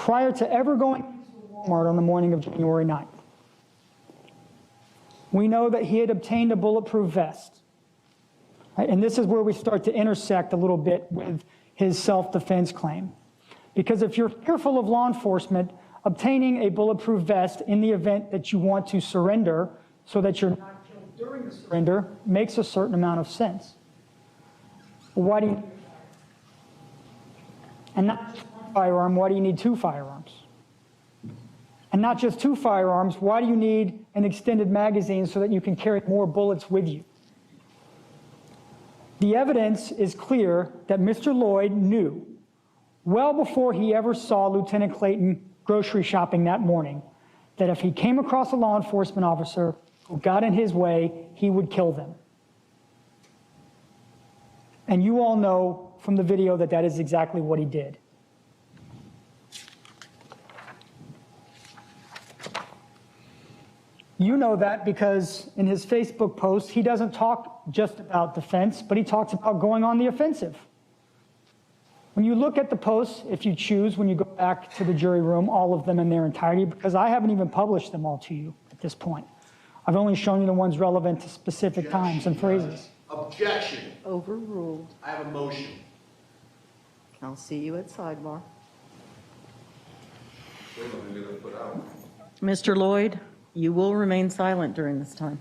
prior to ever going to Walmart on the morning of January 9th. We know that he had obtained a bulletproof vest. Right? And this is where we start to intersect a little bit with his self-defense claim. Because if you're fearful of law enforcement, obtaining a bulletproof vest in the event that you want to surrender so that you're not killed during the surrender makes a certain amount of sense. Why do you, and not just one firearm, why do you need two firearms? And not just two firearms, why do you need an extended magazine so that you can carry more bullets with you? The evidence is clear that Mr. Loyd knew, well before he ever saw Lieutenant Clayton grocery shopping that morning, that if he came across a law enforcement officer who got in his way, he would kill them. And you all know from the video that that is exactly what he did. You know that because in his Facebook post, he doesn't talk just about defense, but he talks about going on the offensive. When you look at the posts, if you choose, when you go back to the jury room, all of them in their entirety, because I haven't even published them all to you at this point. I've only shown you the ones relevant to specific times and phrases. Objection. Overruled. I have a motion. I'll see you at sidebar. Mr. Loyd, you will remain silent during this time.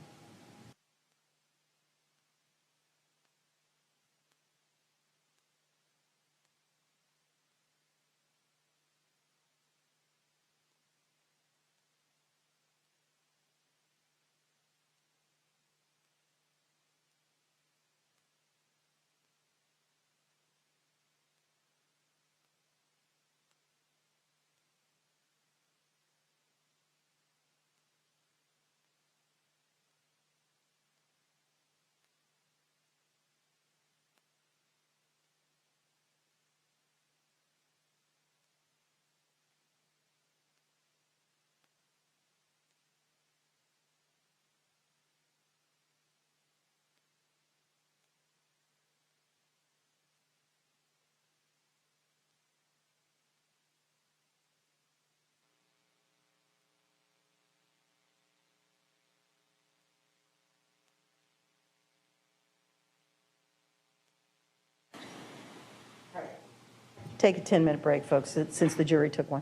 Take a 10-minute break, folks, since the jury took one.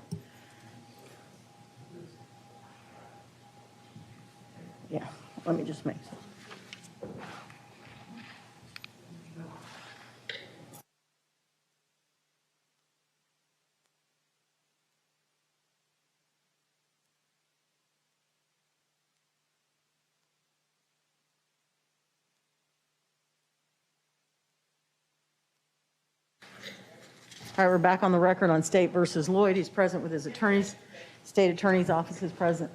Yeah, let me just make some. All right, we're back on the record on State versus Loyd. He's present with his attorneys. State Attorney's Office is present.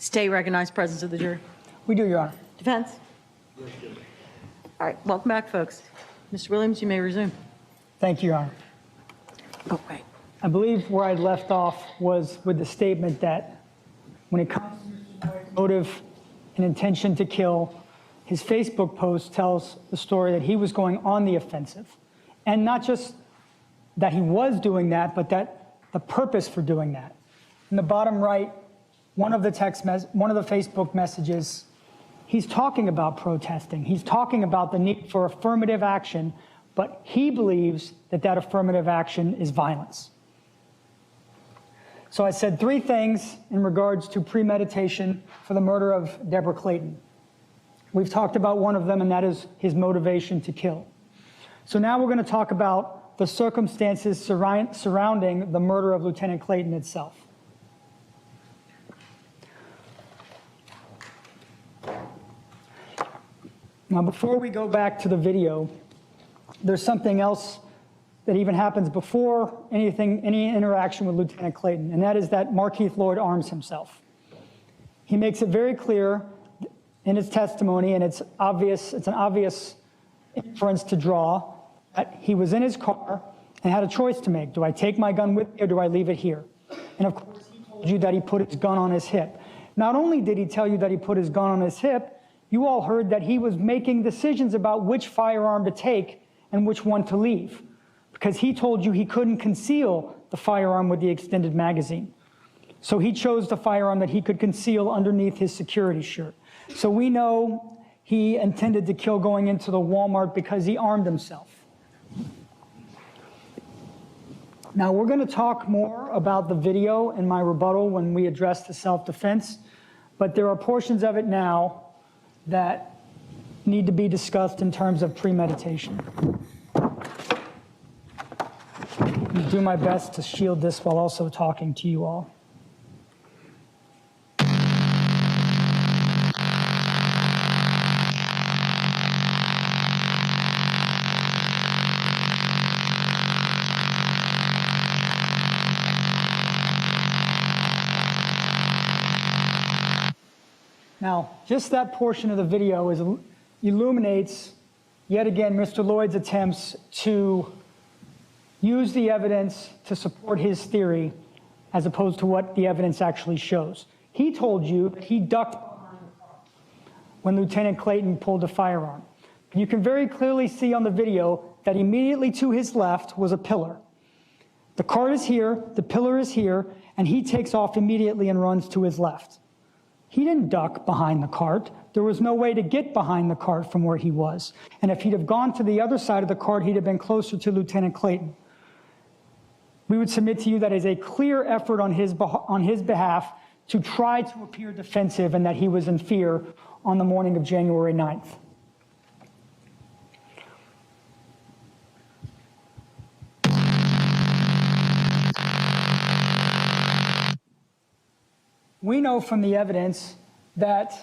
State recognized presence of the jury. We do, Your Honor. Defense? All right, welcome back, folks. Mr. Williams, you may resume. Thank you, Your Honor. Oh, wait. I believe where I left off was with the statement that when it comes to motive and intention to kill, his Facebook post tells the story that he was going on the offensive. And not just that he was doing that, but that the purpose for doing that. In the bottom right, one of the Facebook messages, he's talking about protesting. He's talking about the need for affirmative action, but he believes that that affirmative action is violence. So I said three things in regards to premeditation for the murder of Debra Clayton. We've talked about one of them, and that is his motivation to kill. So now we're going to talk about the circumstances surrounding the murder of Lieutenant Clayton itself. Now, before we go back to the video, there's something else that even happens before any interaction with Lieutenant Clayton, and that is that Markeith Loyd arms himself. He makes it very clear in his testimony, and it's an obvious inference to draw, that he was in his car and had a choice to make. Do I take my gun with me or do I leave it here? And of course, he told you that he put his gun on his hip. Not only did he tell you that he put his gun on his hip, you all heard that he was making decisions about which firearm to take and which one to leave, because he told you he couldn't conceal the firearm with the extended magazine. So he chose the firearm that he could conceal underneath his security shirt. So we know he intended to kill going into the Walmart because he armed himself. Now, we're going to talk more about the video in my rebuttal when we address the self-defense, but there are portions of it now that need to be discussed in terms of premeditation. I'll do my best to shield this while also talking to you all. Now, just that portion of the video illuminates, yet again, Mr. Loyd's attempts to use the evidence to support his theory as opposed to what the evidence actually shows. He told you that he ducked behind the car when Lieutenant Clayton pulled the firearm. And you can very clearly see on the video that immediately to his left was a pillar. The cart is here, the pillar is here, and he takes off immediately and runs to his left. He didn't duck behind the cart. There was no way to get behind the cart from where he was. And if he'd have gone to the other side of the cart, he'd have been closer to Lieutenant Clayton. We would submit to you that is a clear effort on his behalf to try to appear defensive and that he was in fear on the morning of January 9th. We know from the evidence that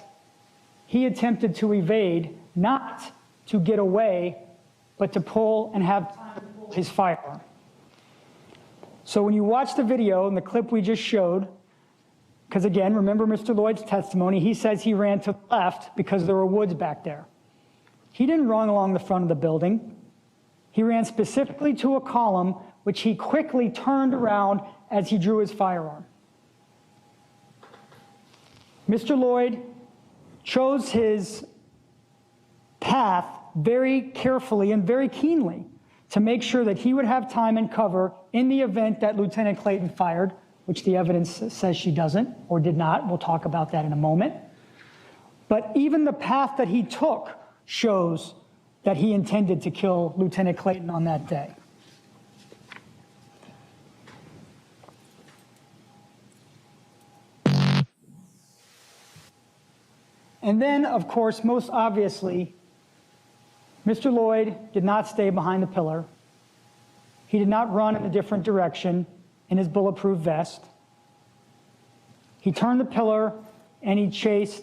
he attempted to evade, not to get away, but to pull and have time to pull his firearm. So when you watch the video and the clip we just showed, because again, remember Mr. Loyd's testimony, he says he ran to the left because there were woods back there. He didn't run along the front of the building. He ran specifically to a column, which he quickly turned around as he drew his firearm. Mr. Loyd chose his path very carefully and very keenly to make sure that he would have time and cover in the event that Lieutenant Clayton fired, which the evidence says she doesn't or did not. We'll talk about that in a moment. But even the path that he took shows that he intended to kill Lieutenant Clayton on that day. And then, of course, most obviously, Mr. Loyd did not stay behind the pillar. He did not run in a different direction in his bulletproof vest. He turned the pillar and he chased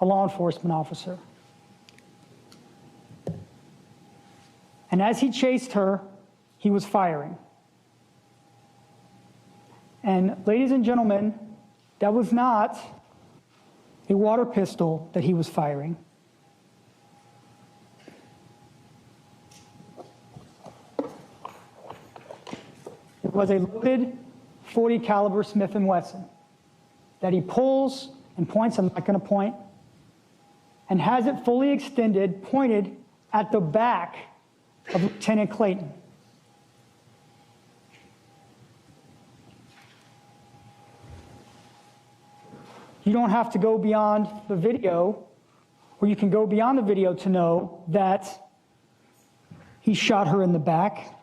a law enforcement officer. And as he chased her, he was firing. And ladies and gentlemen, that was not a water pistol that he was firing. It was a loaded .40 caliber Smith & Wesson that he pulls and points, I'm not going to point, and has it fully extended, pointed at the back of Lieutenant Clayton. You don't have to go beyond the video, or you can go beyond the video to know that he shot her in the back,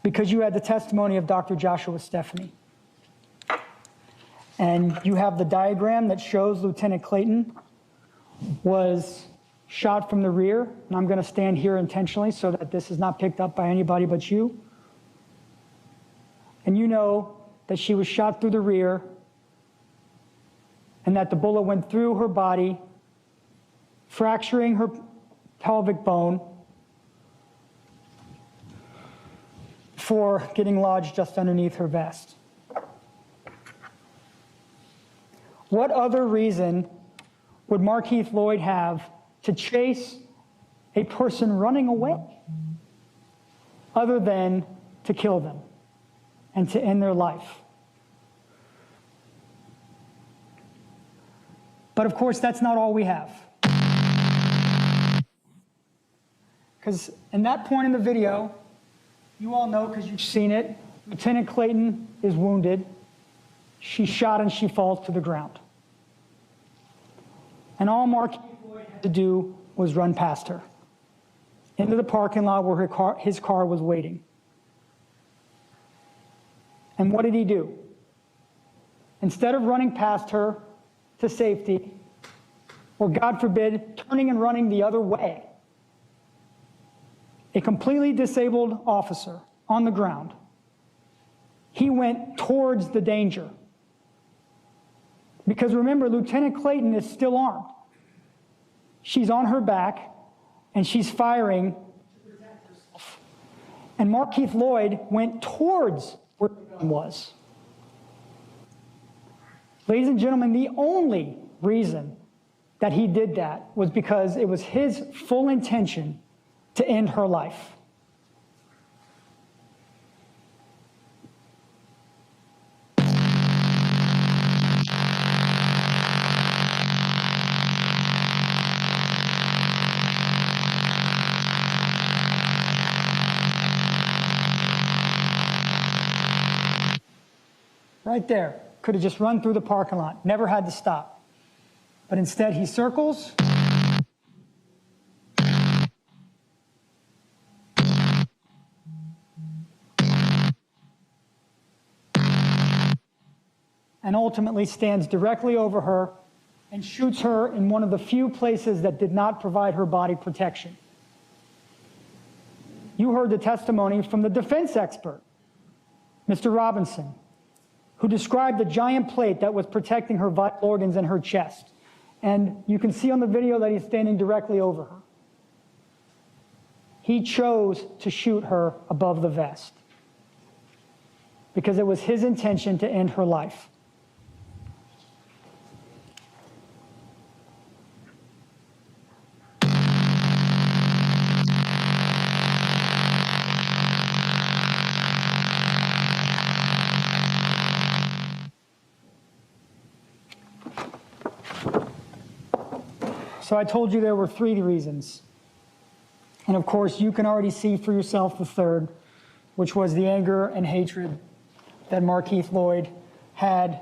because you had the testimony of Dr. Joshua Stephanie. And you have the diagram that shows Lieutenant Clayton was shot from the rear. And I'm going to stand here intentionally so that this is not picked up by anybody but you. And you know that she was shot through the rear and that the bullet went through her body, fracturing her pelvic bone before getting lodged just underneath her vest. What other reason would Markeith Loyd have to chase a person running away other than to kill them and to end their life? But of course, that's not all we have. Because in that point in the video, you all know because you've seen it, Lieutenant Clayton is wounded. She's shot and she falls to the ground. And all Markeith Loyd had to do was run past her into the parking lot where his car was waiting. And what did he do? Instead of running past her to safety, or God forbid, turning and running the other way, a completely disabled officer on the ground, he went towards the danger. Because remember, Lieutenant Clayton is still armed. She's on her back, and she's firing to protect herself. And Markeith Loyd went towards where the gun was. Ladies and gentlemen, the only reason that he did that was because it was his full intention to end her life. Right there. Could have just run through the parking lot, never had to stop. But instead he circles. And ultimately stands directly over her and shoots her in one of the few places that did not provide her body protection. You heard the testimony from the defense expert, Mr. Robinson, who described the giant plate that was protecting her vital organs and her chest. And you can see on the video that he's standing directly over her. He chose to shoot her above the vest because it was his intention to end her life. So I told you there were 3 reasons. And of course, you can already see for yourself the third, which was the anger and hatred that Markeith Loyd had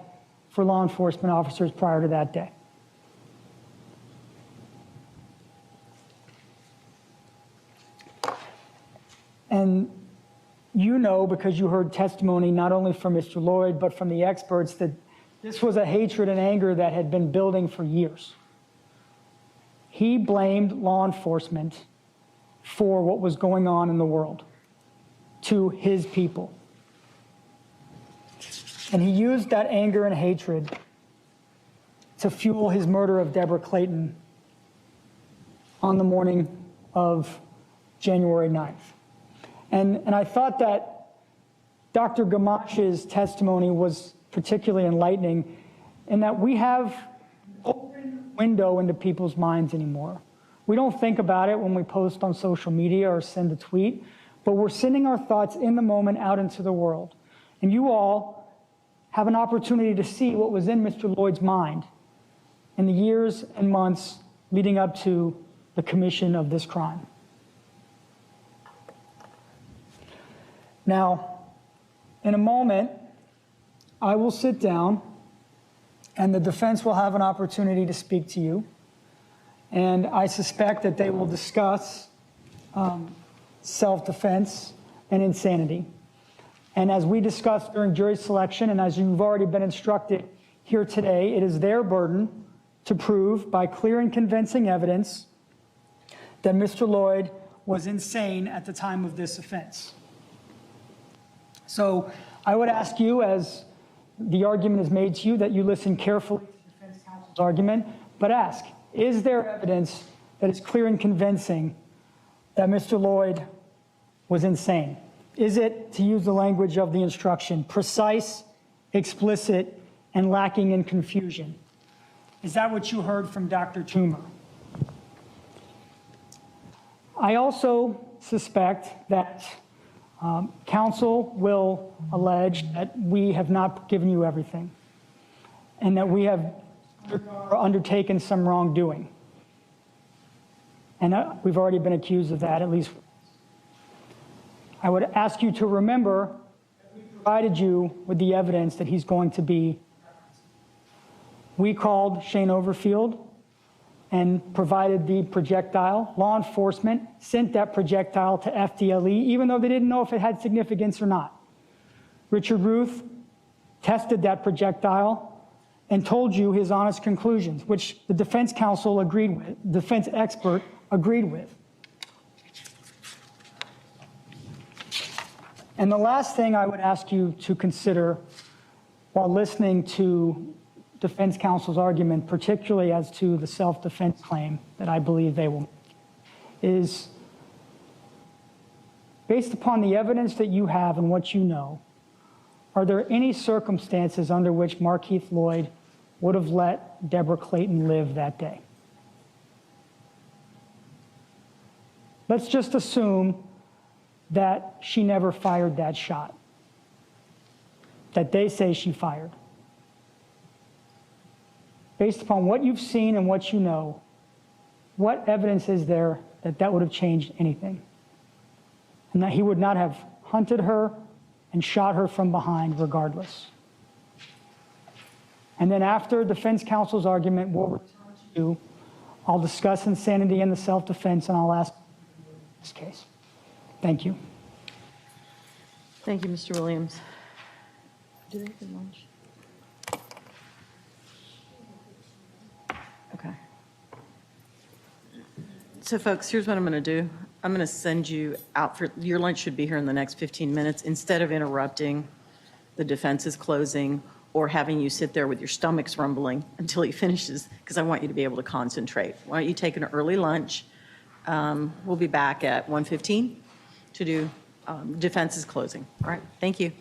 for law enforcement officers prior to that day. And you know, because you heard testimony not only from Mr. Loyd, but from the experts, that this was a hatred and anger that had been building for years. He blamed law enforcement for what was going on in the world to his people. And he used that anger and hatred to fuel his murder of Debra Clayton on the morning of January 9th. And I thought that Dr. Gamash's testimony was particularly enlightening in that we have open window into people's minds anymore. We don't think about it when we post on social media or send a tweet, but we're sending our thoughts in the moment out into the world. And you all have an opportunity to see what was in Mr. Loyd's mind in the years and months leading up to the commission of this crime. Now, in a moment, I will sit down and the defense will have an opportunity to speak to you. And I suspect that they will discuss self-defense and insanity. And as we discussed during jury selection, and as you've already been instructed here today, it is their burden to prove by clear and convincing evidence that Mr. Loyd was insane at the time of this offense. So I would ask you, as the argument is made to you, that you listen carefully to the defense counsel's argument, but ask, is there evidence that is clear and convincing that Mr. Loyd was insane? Is it, to use the language of the instruction, precise, explicit, and lacking in confusion? Is that what you heard from Dr. Toomer? I also suspect that counsel will allege that we have not given you everything and that we have undertaken some wrongdoing. And we've already been accused of that, at least. I would ask you to remember that we provided you with the evidence that he's going to be. We called Shane Overfield and provided the projectile. Law enforcement sent that projectile to FDLE, even though they didn't know if it had significance or not. Richard Ruth tested that projectile and told you his honest conclusions, which the defense counsel agreed with, defense expert agreed with. And the last thing I would ask you to consider while listening to defense counsel's argument, particularly as to the self-defense claim that I believe they will make, is based upon the evidence that you have and what you know, are there any circumstances under which Markeith Loyd would have let Debra Clayton live that day? Let's just assume that she never fired that shot, that they say she fired. Based upon what you've seen and what you know, what evidence is there that that would have changed anything? And that he would not have hunted her and shot her from behind regardless. And then after defense counsel's argument, we'll return to you. I'll discuss insanity and the self-defense, and I'll ask this case. Thank you. Thank you, Mr. Williams. Do they have lunch? Okay. So folks, here's what I'm going to do. I'm going to send you out for, your lunch should be here in the next 15 minutes. Instead of interrupting the defense's closing or having you sit there with your stomachs rumbling until he finishes, because I want you to be able to concentrate. Why don't you take an early lunch? We'll be back at 1:15 to do defense's closing. All right, thank you.